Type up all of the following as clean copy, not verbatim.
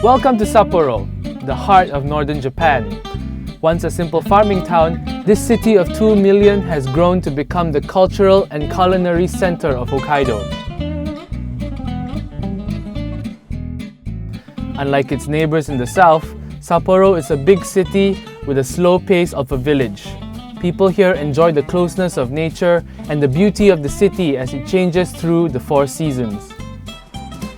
Welcome to Sapporo, the heart of northern Japan. Once a simple farming town, this city of 2 million has grown to become the cultural and culinary center of Hokkaido. Unlike its neighbors in the south, Sapporo is a big city with a slow pace of a village. People here enjoy the closeness of nature and the beauty of the city as it changes through the 4 seasons.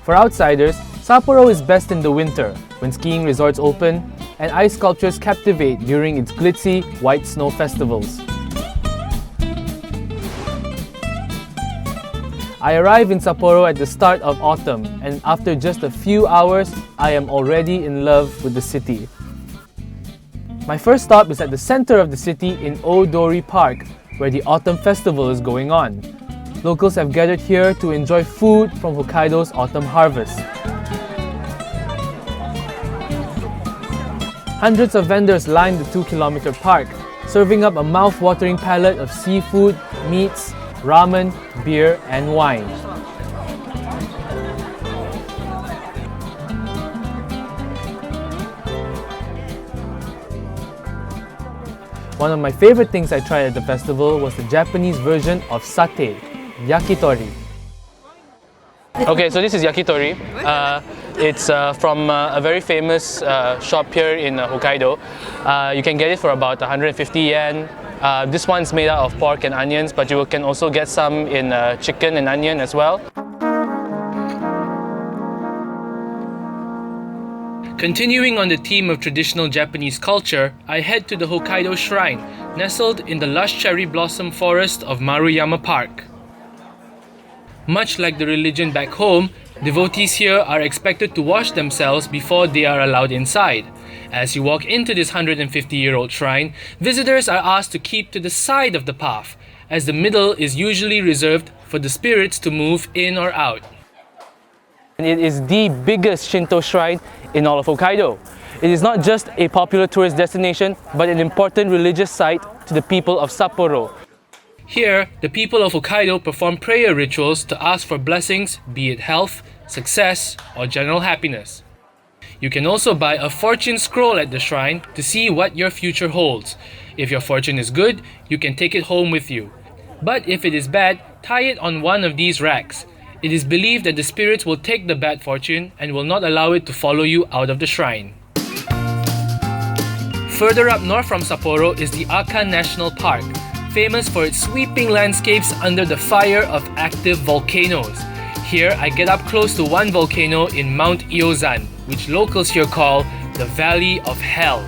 For outsiders, Sapporo is best in the winter, when skiing resorts open and ice sculptures captivate during its glitzy white snow festivals. I arrive in Sapporo at the start of autumn, and after just a few hours, I am already in love with the city. My first stop is at the center of the city in Odori Park, where the autumn festival is going on. Locals have gathered here to enjoy food from Hokkaido's autumn harvest. Hundreds of vendors line the 2-kilometer park, serving up a mouth-watering palette of seafood, meats, ramen, beer, and wine. One of my favorite things I tried at the festival was the Japanese version of satay, yakitori. Okay, so this is yakitori. It's from a very famous shop here in Hokkaido. You can get it for about 150 yen. This one's made out of pork and onions, but you can also get some in chicken and onion as well. Continuing on the theme of traditional Japanese culture, I head to the Hokkaido Shrine, nestled in the lush cherry blossom forest of Maruyama Park. Much like the religion back home, devotees here are expected to wash themselves before they are allowed inside. As you walk into this 150-year-old shrine, visitors are asked to keep to the side of the path, as the middle is usually reserved for the spirits to move in or out. It is the biggest Shinto shrine in all of Hokkaido. It is not just a popular tourist destination, but an important religious site to the people of Sapporo. Here, the people of Hokkaido perform prayer rituals to ask for blessings, be it health, success, or general happiness. You can also buy a fortune scroll at the shrine to see what your future holds. If your fortune is good, you can take it home with you. But if it is bad, tie it on one of these racks. It is believed that the spirits will take the bad fortune and will not allow it to follow you out of the shrine. Further up north from Sapporo is the Aka National Park, famous for its sweeping landscapes under the fire of active volcanoes. Here, I get up close to one volcano in Mount Iozan, which locals here call the Valley of Hell.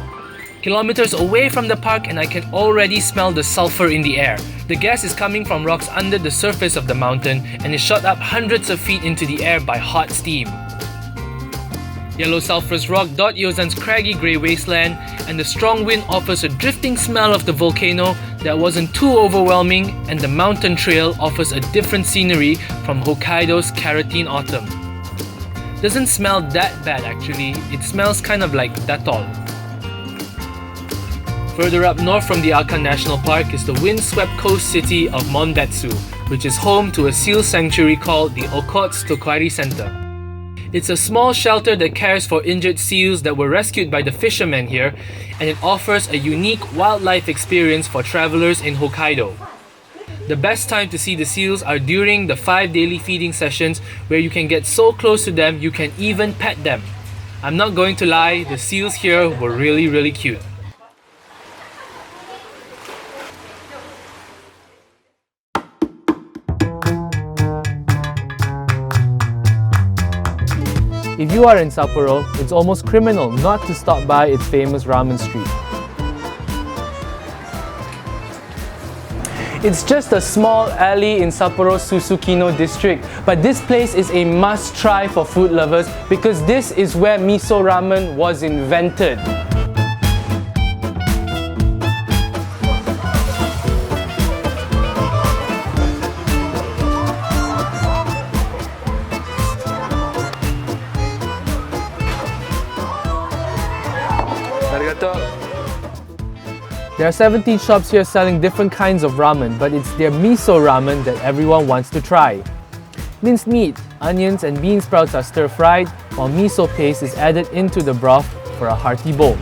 Kilometers away from the park, and I can already smell the sulphur in the air. The gas is coming from rocks under the surface of the mountain and is shot up hundreds of feet into the air by hot steam. Yellow sulphurous rock dot Iozan's craggy grey wasteland, and the strong wind offers a drifting smell of the volcano that wasn't too overwhelming, and the mountain trail offers a different scenery from Hokkaido's carotene autumn. Doesn't smell that bad actually, it smells kind of like Dettol. Further up north from the Aka National Park is the windswept coast city of Monbetsu, which is home to a seal sanctuary called the Okotsutokwari Center. It's a small shelter that cares for injured seals that were rescued by the fishermen here, and it offers a unique wildlife experience for travelers in Hokkaido. The best time to see the seals are during the 5 daily feeding sessions, where you can get so close to them you can even pet them. I'm not going to lie, the seals here were really cute. If you are in Sapporo, it's almost criminal not to stop by its famous ramen street. It's just a small alley in Sapporo's Susukino district, but this place is a must-try for food lovers because this is where miso ramen was invented. There are 17 shops here selling different kinds of ramen, but it's their miso ramen that everyone wants to try. Minced meat, onions and bean sprouts are stir-fried, while miso paste is added into the broth for a hearty bowl.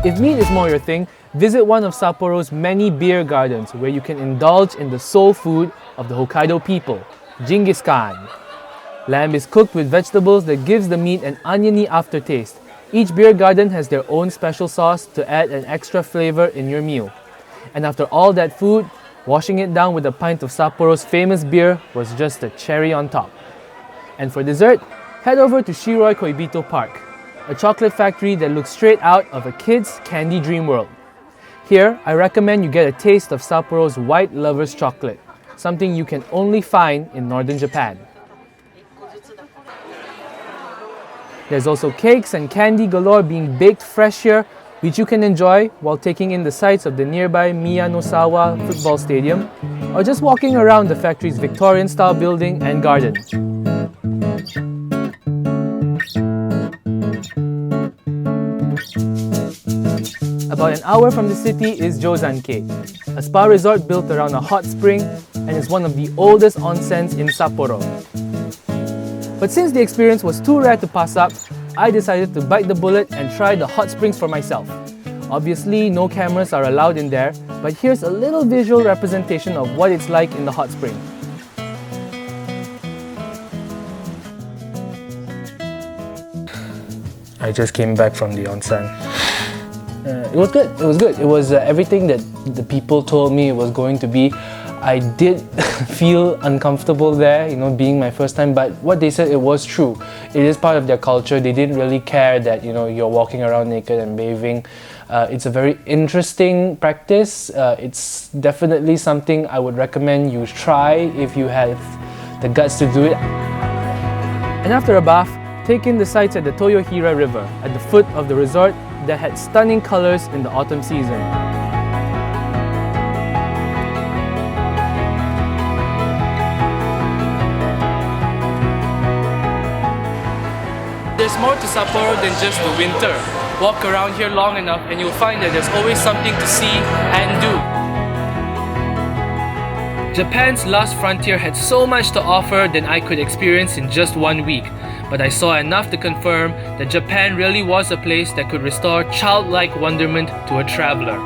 If meat is more your thing, visit one of Sapporo's many beer gardens where you can indulge in the soul food of the Hokkaido people, Genghis Khan. Lamb is cooked with vegetables that gives the meat an oniony aftertaste. Each beer garden has their own special sauce to add an extra flavor in your meal. And after all that food, washing it down with a pint of Sapporo's famous beer was just a cherry on top. And for dessert, head over to Shiroi Koibito Park, a chocolate factory that looks straight out of a kid's candy dream world. Here, I recommend you get a taste of Sapporo's white lover's chocolate, something you can only find in northern Japan. There's also cakes and candy galore being baked fresh here, which you can enjoy while taking in the sights of the nearby Miyanosawa football stadium, or just walking around the factory's Victorian-style building and garden. About an hour from the city is Jozanke, a spa resort built around a hot spring and is one of the oldest onsens in Sapporo. But since the experience was too rare to pass up, I decided to bite the bullet and try the hot springs for myself. Obviously, no cameras are allowed in there, but here's a little visual representation of what it's like in the hot spring. I just came back from the onsen. It was good. It was good. It was everything that the people told me it was going to be. I did feel uncomfortable there, being my first time, but what they said, it was true. It is part of their culture. They didn't really care that, you're walking around naked and bathing. It's a very interesting practice. It's definitely something I would recommend you try if you have the guts to do it. And after a bath, take in the sights at the Toyohira River at the foot of the resort that had stunning colors in the autumn season. There's more to Sapporo than just the winter. Walk around here long enough and you'll find that there's always something to see and do. Japan's last frontier had so much to offer than I could experience in just 1 week. But I saw enough to confirm that Japan really was a place that could restore childlike wonderment to a traveler.